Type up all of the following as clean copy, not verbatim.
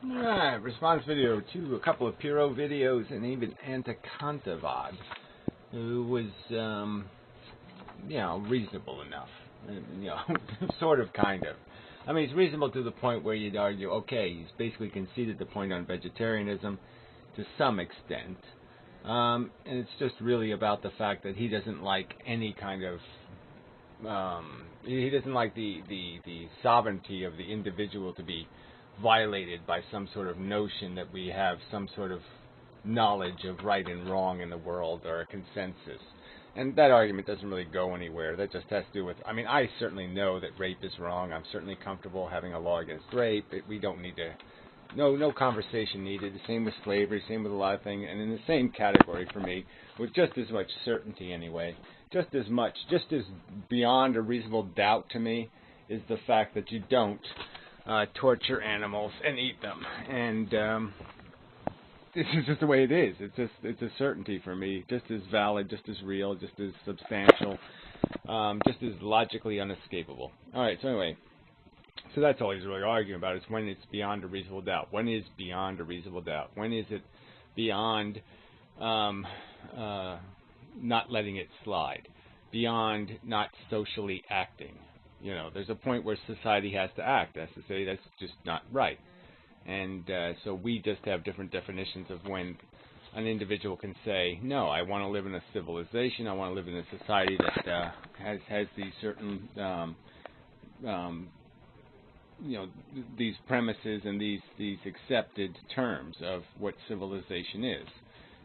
Response video to a couple of Piro videos and even Antakantavad, who was, reasonable enough. Sort of, kind of. I mean, he's reasonable to the point where you'd argue, okay, he's basically conceded the point on vegetarianism to some extent. And it's just really about the fact that he doesn't like any kind of he doesn't like the sovereignty of the individual to be violated by some sort of notion that we have some sort of knowledge of right and wrong in the world or a consensus. And that argument doesn't really go anywhere. That just has to do with, I mean, I certainly know that rape is wrong. I'm certainly comfortable having a law against rape. We don't need to, no conversation needed. The same with slavery, same with a lot of things. And in the same category for me, with just as much certainty anyway, just as beyond a reasonable doubt to me, is the fact that you don't torture animals and eat them. And this is just the way it is. It's a certainty for me, just as valid, just as real, just as substantial, just as logically unescapable. All right. So anyway, so that's all he's really arguing about is when it's beyond a reasonable doubt. When is beyond a reasonable doubt? When is it beyond not letting it slide? Beyond not socially acting? You know, there's a point where society has to act. Has to say that's just not right. And so we just have different definitions of when an individual can say, no, I want to live in a civilization. I want to live in a society that has these certain these premises and these accepted terms of what civilization is.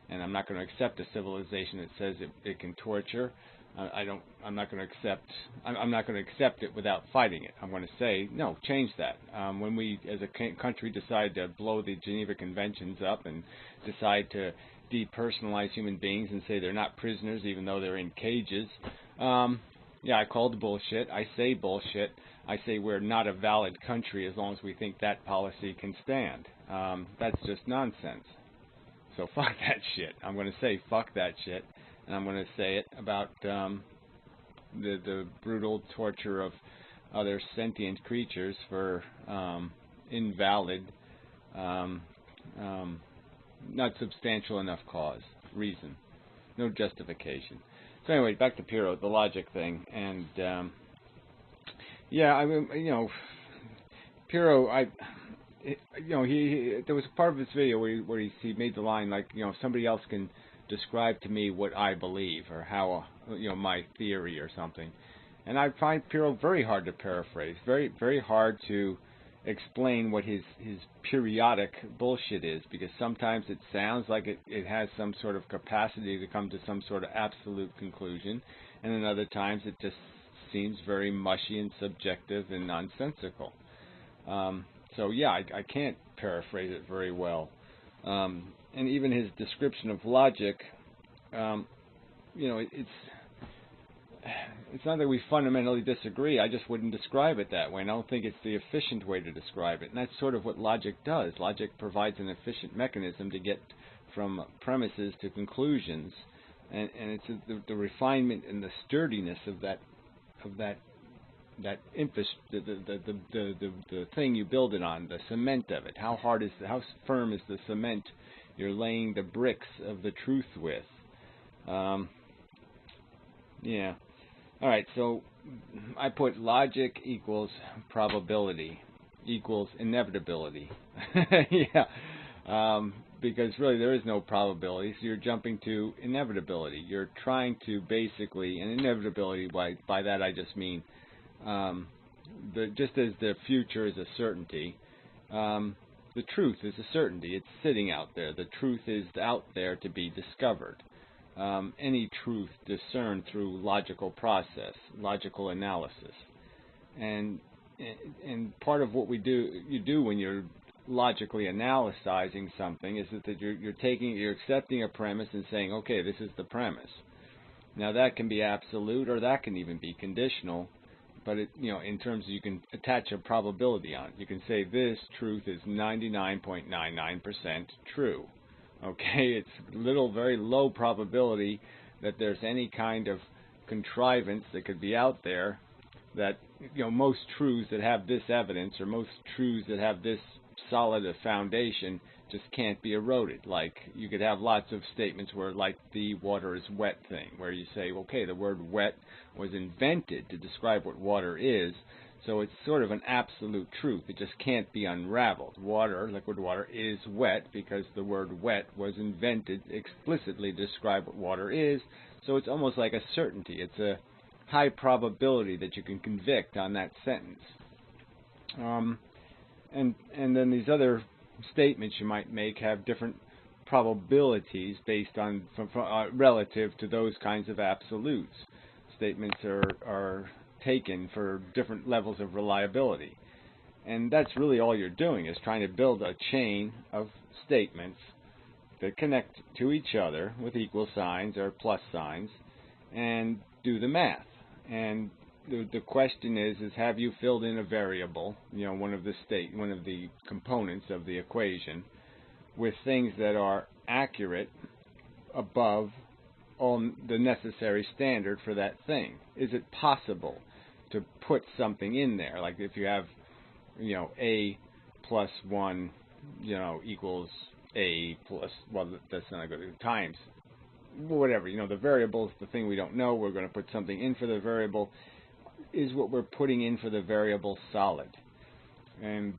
And I'm not going to accept a civilization that says it can torture. I'm not going to accept it without fighting it. I'm going to say, no, change that. When we, as a country, decide to blow the Geneva Conventions up and decide to depersonalize human beings and say they're not prisoners even though they're in cages, I call the bullshit. I say bullshit. I say we're not a valid country as long as we think that policy can stand. That's just nonsense. So fuck that shit. I'm going to say fuck that shit. And I'm going to say it about the brutal torture of other sentient creatures for invalid, not substantial enough reason, no justification. So anyway, back to Piro, the logic thing, and Piro, there was a part of this video where he made the line like, somebody else can describe to me what I believe or how, my theory or something. And I find Piro very hard to paraphrase, very, very hard to explain what his periodic bullshit is, because sometimes it sounds like it has some sort of capacity to come to some sort of absolute conclusion, and then other times it just seems very mushy and subjective and nonsensical. I can't paraphrase it very well. And even his description of logic, it's not that we fundamentally disagree. I just wouldn't describe it that way, and I don't think it's the efficient way to describe it. And that's sort of what logic does. Logic provides an efficient mechanism to get from premises to conclusions, and it's the refinement and the sturdiness of that the thing you build it on, the cement of it. How firm is the cement you're laying the bricks of the truth with? All right, so I put logic equals probability equals inevitability. Because really there is no probability, so you're jumping to inevitability. You're trying to basically, and inevitability, by that I just mean, just as the future is a certainty, the truth is a certainty. It's sitting out there. The truth is out there to be discovered. Any truth discerned through logical process, logical analysis, and part of what you do when you're logically analyzing something is that you're accepting a premise and saying, okay, this is the premise. Now that can be absolute or that can even be conditional, but in terms of, you can attach a probability on it. You can say this truth is 99.99% true. Okay, it's very low probability that there's any kind of contrivance that could be out there that, most truths that have this evidence or most truths that have this solid a foundation just can't be eroded. Like, you could have lots of statements where, like the water is wet thing, where you say, okay, the word wet was invented to describe what water is, so it's sort of an absolute truth. It just can't be unraveled. Water, liquid water, is wet because the word wet was invented explicitly to describe what water is, so it's almost like a certainty. It's a high probability that you can convict on that sentence. And then these other statements you might make have different probabilities based on relative to those kinds of absolutes. Statements are taken for different levels of reliability, and that's really all you're doing, is trying to build a chain of statements that connect to each other with equal signs or plus signs and do the math. And the question is have you filled in a variable, one of the components of the equation, with things that are accurate above all the necessary standard for that thing? Is it possible to put something in there? Like if you have, a plus 1, equals a plus, well, that's not good, times, whatever, the variable is the thing we don't know. We're going to put something in for the variable. Is what we're putting in for the variable solid? And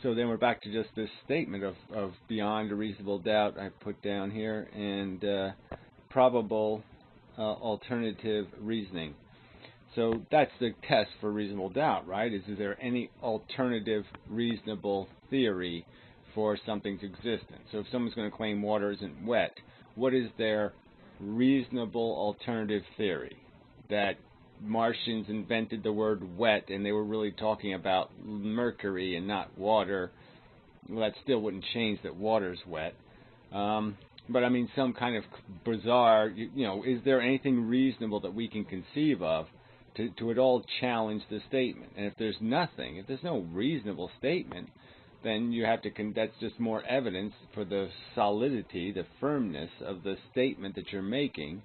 so then we're back to just this statement of beyond a reasonable doubt I put down here, and probable alternative reasoning. So that's the test for reasonable doubt, right? Is there any alternative reasonable theory for something's existence? So if someone's going to claim water isn't wet, what is their reasonable alternative theory? That Martians invented the word wet and they were really talking about mercury and not water. Well, that still wouldn't change that water's wet. But I mean, some kind of bizarre, is there anything reasonable that we can conceive of to at all challenge the statement? And if there's nothing, if there's no reasonable statement, then you have to, that's just more evidence for the solidity, the firmness of the statement that you're making.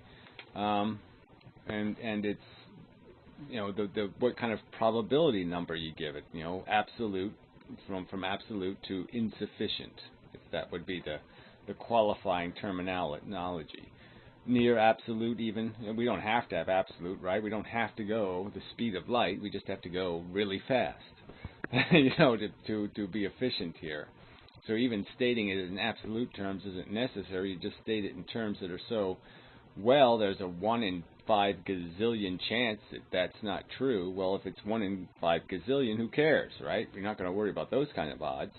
And it's, what kind of probability number you give it, absolute, from absolute to insufficient, if that would be the qualifying terminology. Near absolute even, we don't have to have absolute, right? We don't have to go the speed of light, we just have to go really fast, to be efficient here. So even stating it in absolute terms isn't necessary. You just state it in terms that are so, well, there's a 1 in 5 gazillion chance that that's not true. Well, if it's 1 in 5 gazillion, who cares, right? You're not going to worry about those kind of odds.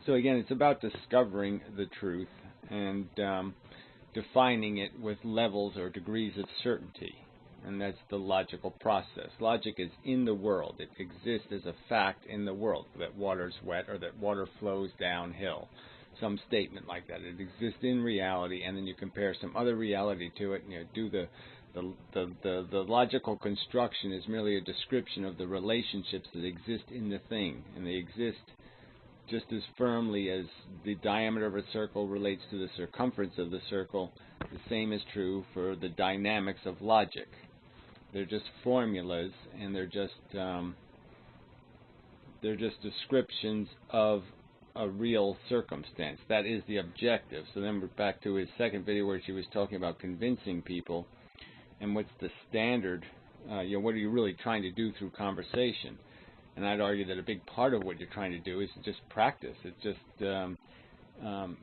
So again, it's about discovering the truth and defining it with levels or degrees of certainty. And that's the logical process. Logic is in the world. It exists as a fact in the world, that water's wet or that water flows downhill. Some statement like that. It exists in reality, and then you compare some other reality to it, and you do the logical construction is merely a description of the relationships that exist in the thing, and they exist just as firmly as the diameter of a circle relates to the circumference of the circle. The same is true for the dynamics of logic. They're just formulas, and they're just descriptions of a real circumstance. That is the objective. So then we're back to his second video where she was talking about convincing people and what's the standard, what are you really trying to do through conversation. And I'd argue that a big part of what you're trying to do is just practice. It's just,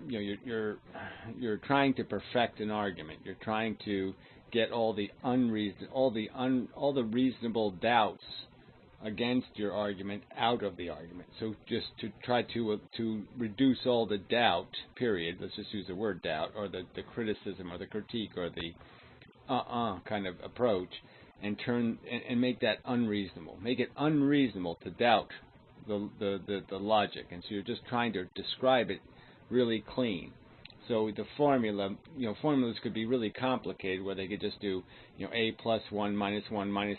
you're trying to perfect an argument. You're trying to get all the reasonable doubts against your argument out of the argument. So just to try to reduce all the doubt, period, let's just use the word doubt, or the criticism or the critique or the kind of approach, and make that unreasonable. Make it unreasonable to doubt the logic. And so you're just trying to describe it really clean. So the formula, formulas could be really complicated, where they could just do, a plus 1 minus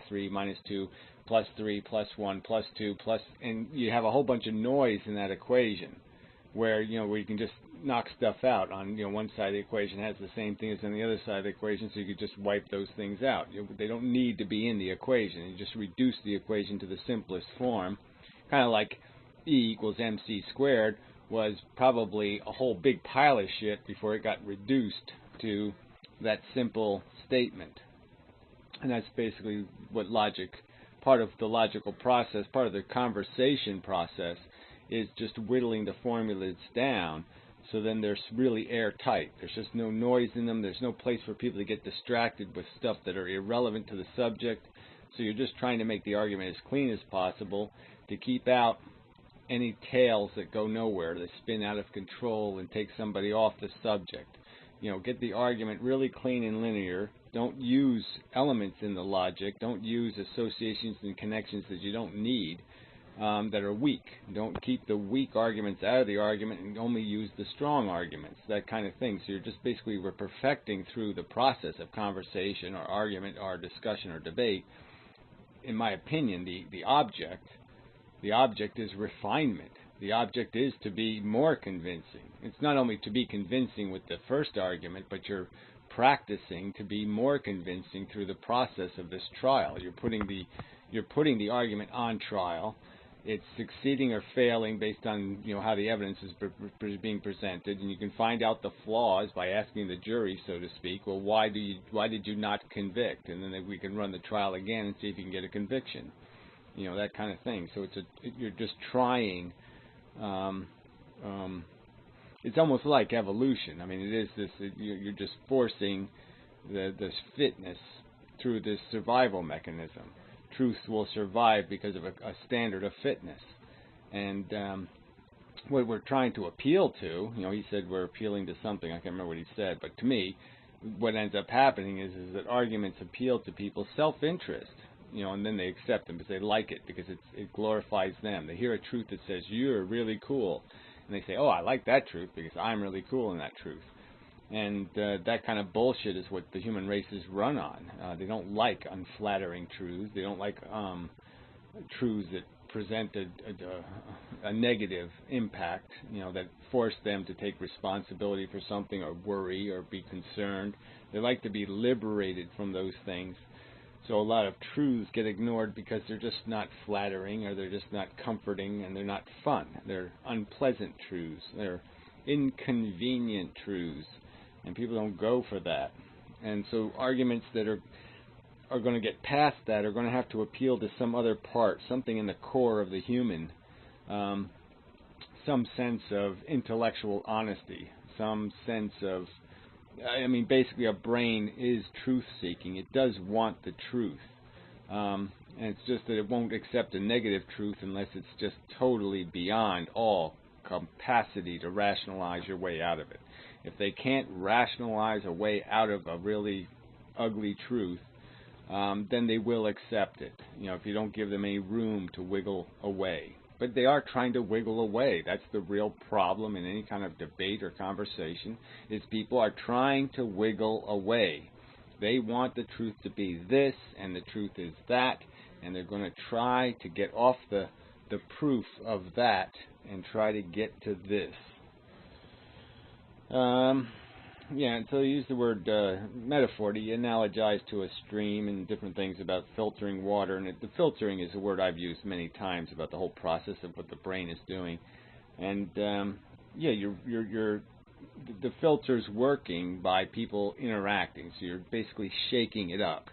3 minus 2 plus 3 plus 1 plus 2 plus, and you have a whole bunch of noise in that equation, where you can just knock stuff out. On one side of the equation has the same thing as on the other side of the equation, so you could just wipe those things out. They don't need to be in the equation. You just reduce the equation to the simplest form, Kind of like E equals mc squared was probably a whole big pile of shit before it got reduced to that simple statement. And that's basically what logic, part of the logical process, part of the conversation process, is just whittling the formulas down so then they're really airtight. There's just no noise in them. There's no place for people to get distracted with stuff that are irrelevant to the subject. So you're just trying to make the argument as clean as possible to keep out any tails that go nowhere, that spin out of control and take somebody off the subject. Get the argument really clean and linear. Don't use elements in the logic. Don't use associations and connections that you don't need, that are weak. Don't keep the weak arguments out of the argument and only use the strong arguments, that kind of thing. So you're just basically, we're perfecting through the process of conversation or argument or discussion or debate. In my opinion, the object is refinement. The object is to be more convincing. It's not only to be convincing with the first argument, but you're practicing to be more convincing through the process of this trial. You're putting the argument on trial. It's succeeding or failing based on how the evidence is being presented, and you can find out the flaws by asking the jury, so to speak. Well, why did you not convict? And then we can run the trial again and see if you can get a conviction. That kind of thing. So you're just trying. It's almost like evolution. I mean, it is this. You're just forcing this fitness through this survival mechanism. Truth will survive because of a standard of fitness. And what we're trying to appeal to, he said we're appealing to something. I can't remember what he said, but to me, what ends up happening is that arguments appeal to people's self-interest. And then they accept them because they like it, because it glorifies them. They hear a truth that says, you're really cool. And they say, oh, I like that truth because I'm really cool in that truth. And that kind of bullshit is what the human race is run on. They don't like unflattering truths. They don't like truths that present a negative impact, that force them to take responsibility for something or worry or be concerned. They like to be liberated from those things. So a lot of truths get ignored because they're just not flattering, or they're just not comforting, and they're not fun. They're unpleasant truths. They're inconvenient truths, and people don't go for that. And so arguments that are going to get past that are going to have to appeal to some other part, something in the core of the human, some sense of intellectual honesty, some sense of, basically a brain is truth-seeking. It does want the truth. And it's just that it won't accept a negative truth unless it's just totally beyond all capacity to rationalize your way out of it. If they can't rationalize a way out of a really ugly truth, then they will accept it, if you don't give them any room to wiggle away. But they are trying to wiggle away. That's the real problem in any kind of debate or conversation, is people are trying to wiggle away. They want the truth to be this, and the truth is that, and they're going to try to get off the proof of that and try to get to this. And so you use the word metaphor to analogize to a stream and different things about filtering water. And the filtering is a word I've used many times about the whole process of what the brain is doing. And the filter's working by people interacting. So you're basically shaking it up,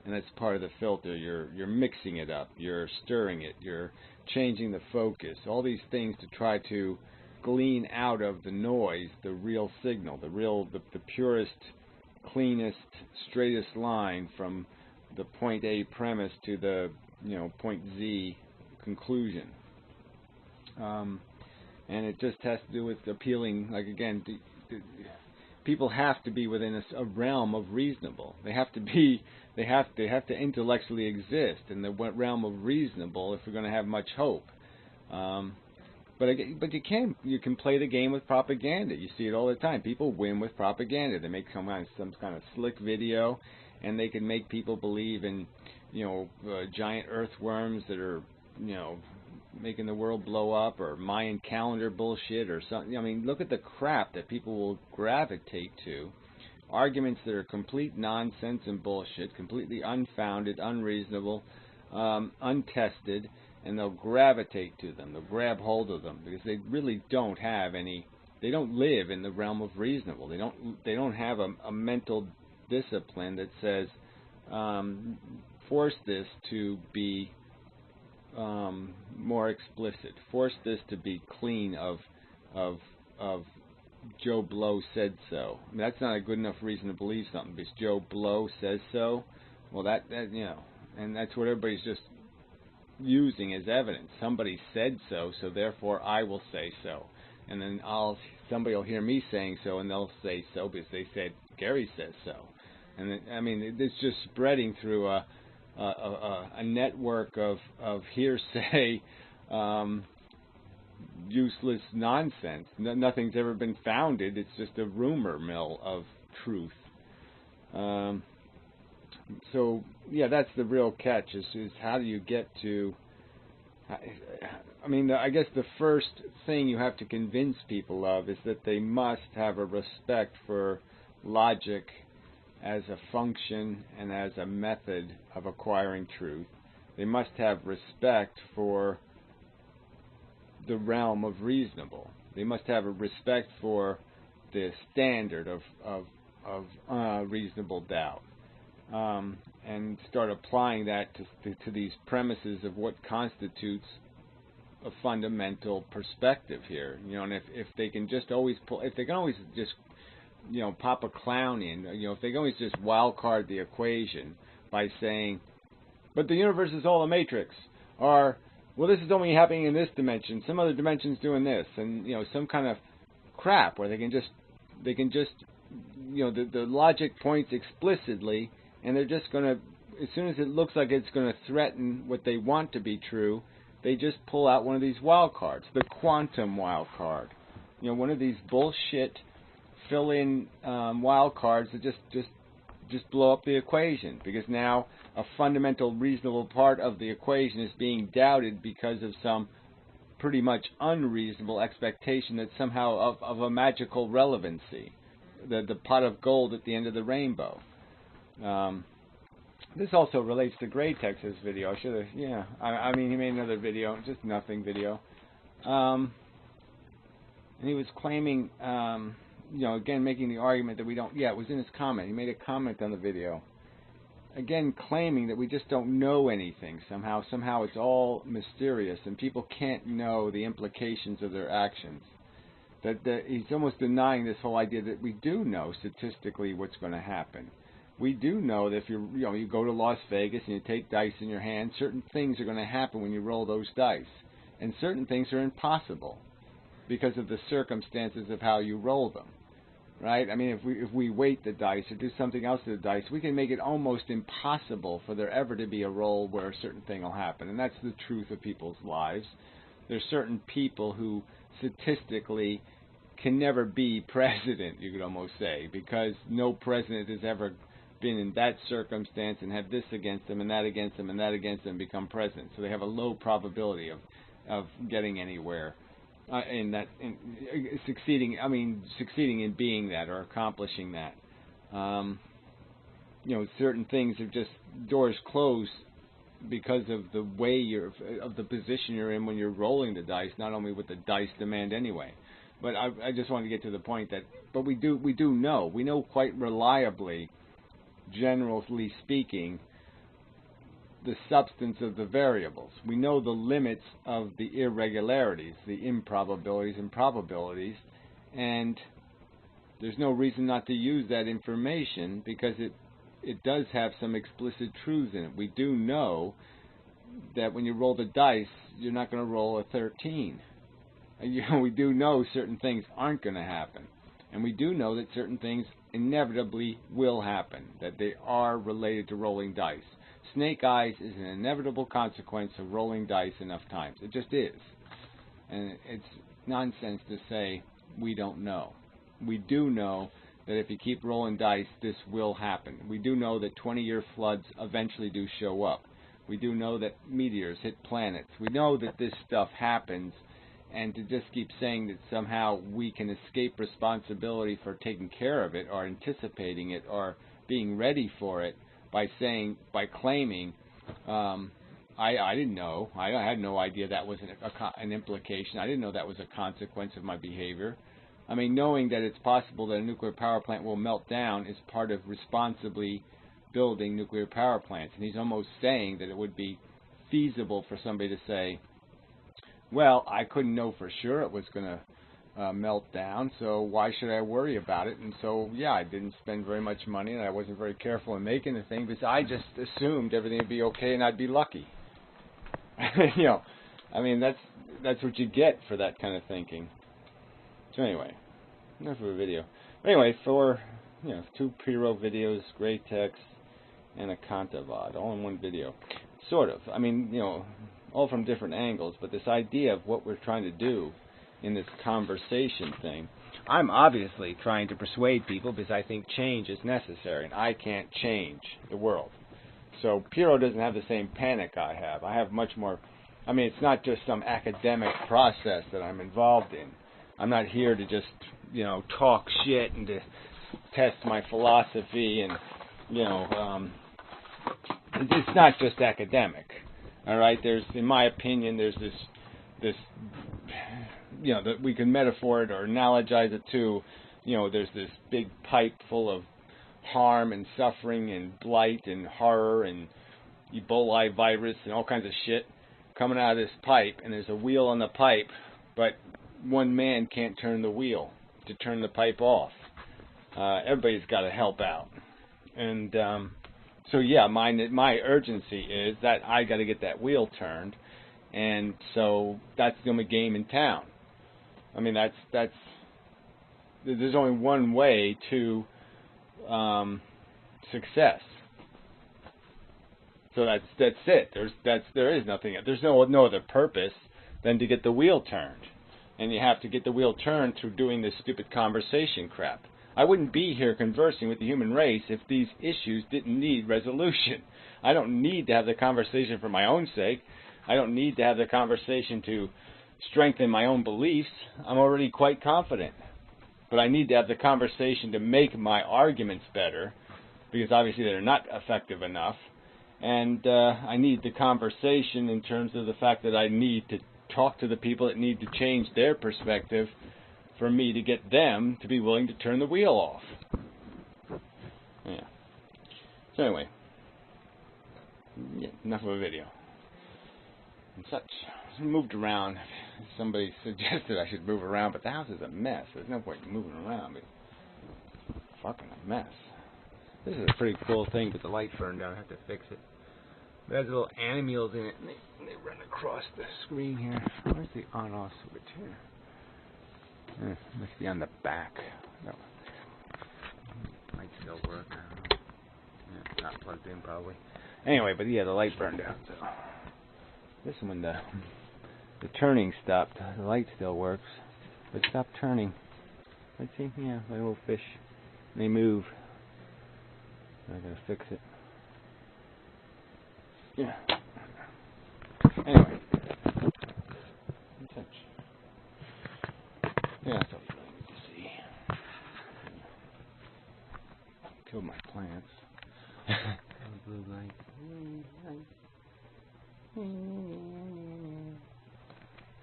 and that's part of the filter. You're mixing it up. You're stirring it. You're changing the focus. All these things to try to glean out of the noise the real signal, the purest, cleanest, straightest line from the point A premise to the point Z conclusion. And it just has to do with appealing, like again, people have to be within a realm of reasonable. They have to intellectually exist in the realm of reasonable if we're going to have much hope. But you can play the game with propaganda. You see it all the time. People win with propaganda. They make some kind of slick video, and they can make people believe in giant earthworms that are making the world blow up, or Mayan calendar bullshit or something. Look at the crap that people will gravitate to. Arguments that are complete nonsense and bullshit, completely unfounded, unreasonable, untested, and they'll gravitate to them. They'll grab hold of them because they really don't have any. They don't live in the realm of reasonable. They don't have a mental discipline that says force this to be more explicit. Force this to be clean of Joe Blow said so. I mean, that's not a good enough reason to believe something because Joe Blow says so. Well, that you know, and that's what everybody's just using as evidence. Somebody said so, so therefore I will say so. And then somebody will hear me saying so, and they'll say so because they said Gary says so. And then, I mean, it's just spreading through a network of hearsay, useless nonsense. Nothing's ever been founded. It's just a rumor mill of truth. So yeah, that's the real catch. Is how do you get to? I mean, I guess the first thing you have to convince people of is that they must have a respect for logic as a function and as a method of acquiring truth. They must have respect for the realm of reasonable. They must have a respect for the standard of reasonable doubt. And start applying that to these premises of what constitutes a fundamental perspective here. You know, and if they can just always if they can always just, you know, pop a clown in, you know, if they can always just wild card the equation by saying, but the universe is all a matrix, or, well, this is only happening in this dimension, some other dimension's doing this, and, you know, some kind of crap where they can just, you know, the logic points explicitly, and they're just going to, as soon as it looks like it's going to threaten what they want to be true, they just pull out one of these wild cards, the quantum wild card. You know, one of these bullshit fill-in wild cards that just blow up the equation, because now a fundamental reasonable part of the equation is being doubted because of some pretty much unreasonable expectation that somehow of a magical relevancy, the pot of gold at the end of the rainbow. This also relates to Gray Tex's video. I should have, yeah. I mean, he made another video, just nothing video, and he was claiming, you know, again making the argument that we don't. Yeah, it was in his comment. He made a comment on the video, again claiming that we just don't know anything. Somehow it's all mysterious, and people can't know the implications of their actions. That he's almost denying this whole idea that we do know statistically what's going to happen. We do know that if you go to Las Vegas and you take dice in your hand, certain things are going to happen when you roll those dice, and certain things are impossible because of the circumstances of how you roll them, right? I mean, if we weight the dice or do something else to the dice, we can make it almost impossible for there ever to be a roll where a certain thing will happen, and that's the truth of people's lives. There's certain people who statistically can never be president, you could almost say, because no president has ever been in that circumstance and have this against them and that against them and that against them become president. So they have a low probability of getting anywhere in succeeding. I mean, succeeding in being that or accomplishing that. You know, certain things are just doors closed because of the way of the position you're in when you're rolling the dice. Not only what the dice demand anyway. But I just wanted to get to the point that, but we do know. We know quite reliably, generally speaking, the substance of the variables. We know the limits of the irregularities, the improbabilities and probabilities, and there's no reason not to use that information because it does have some explicit truths in it. We do know that when you roll the dice, you're not going to roll a 13. We do know certain things aren't going to happen. And we do know that certain things inevitably will happen, that they are related to rolling dice. Snake eyes is an inevitable consequence of rolling dice enough times. It just is. And it's nonsense to say we don't know. We do know that if you keep rolling dice, this will happen. We do know that 20-year floods eventually do show up. We do know that meteors hit planets. We know that this stuff happens. And to just keep saying that somehow we can escape responsibility for taking care of it or anticipating it or being ready for it by claiming I didn't know. I had no idea that was an implication. I didn't know that was a consequence of my behavior. I mean, knowing that it's possible that a nuclear power plant will melt down is part of responsibly building nuclear power plants. And he's almost saying that it would be feasible for somebody to say, well, I couldn't know for sure it was going to melt down, so why should I worry about it? And so, yeah, I didn't spend very much money, and I wasn't very careful in making the thing, because I just assumed everything would be okay and I'd be lucky. You know, I mean, that's what you get for that kind of thinking. So anyway, enough of a video. Anyway, for, 2 pre-roll videos, gray text, and a Kantavad, all in one video. Sort of. I mean, all from different angles, but this idea of what we're trying to do in this conversation thing, I'm obviously trying to persuade people because I think change is necessary, and I can't change the world. So Piero doesn't have the same panic I have. I have much more. I mean, it's not just some academic process that I'm involved in. I'm not here to just, talk shit and to test my philosophy, and, it's not just academic. All right, in my opinion, there's this, that we can metaphor it or analogize it to, there's this big pipe full of harm and suffering and blight and horror and Ebola virus and all kinds of shit coming out of this pipe, and there's a wheel on the pipe, but one man can't turn the wheel to turn the pipe off. Everybody's got to help out, and so yeah, my urgency is that I got to get that wheel turned, and so that's the only game in town. I mean, there's only one way to success. So that's it. There is nothing. There's no other purpose than to get the wheel turned, and you have to get the wheel turned through doing this stupid conversation crap. I wouldn't be here conversing with the human race if these issues didn't need resolution. I don't need to have the conversation for my own sake. I don't need to have the conversation to strengthen my own beliefs. I'm already quite confident. But I need to have the conversation to make my arguments better, because obviously they're not effective enough. And I need the conversation in terms of the fact that I need to talk to the people that need to change their perspective for me to get them to be willing to turn the wheel off. Yeah. So anyway, enough of a video. And such. I moved around. Somebody suggested I should move around, but the house is a mess. There's no point in moving around. It's fucking a mess. This is a pretty cool thing, but the light burned down. I have to fix it. It has little animals in it, and they run across the screen here. Where's the on-off switch here? Must be on the back. No. Might still work. I don't know. Yeah, it's not plugged in probably. Anyway, but yeah, the light burned out. So this is when the turning stopped. The light still works, but stopped turning. Let's see. Yeah, like little fish. They move. I gotta fix it. Yeah. Anyway. Touch. Yeah, that's all you really need to see. Killed my plants. Blue light.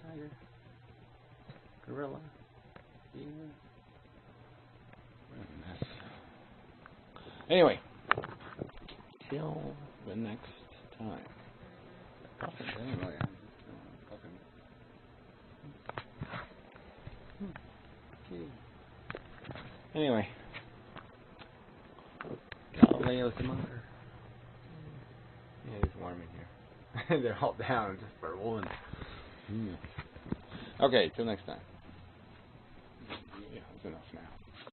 Tiger. Gorilla. Deer. What a mess. Anyway. Till the next time. Puffin, anyway. Puffin. Anyway, Galileo thermometer. Yeah, it's warm in here. They're all down just for one. Okay, till next time.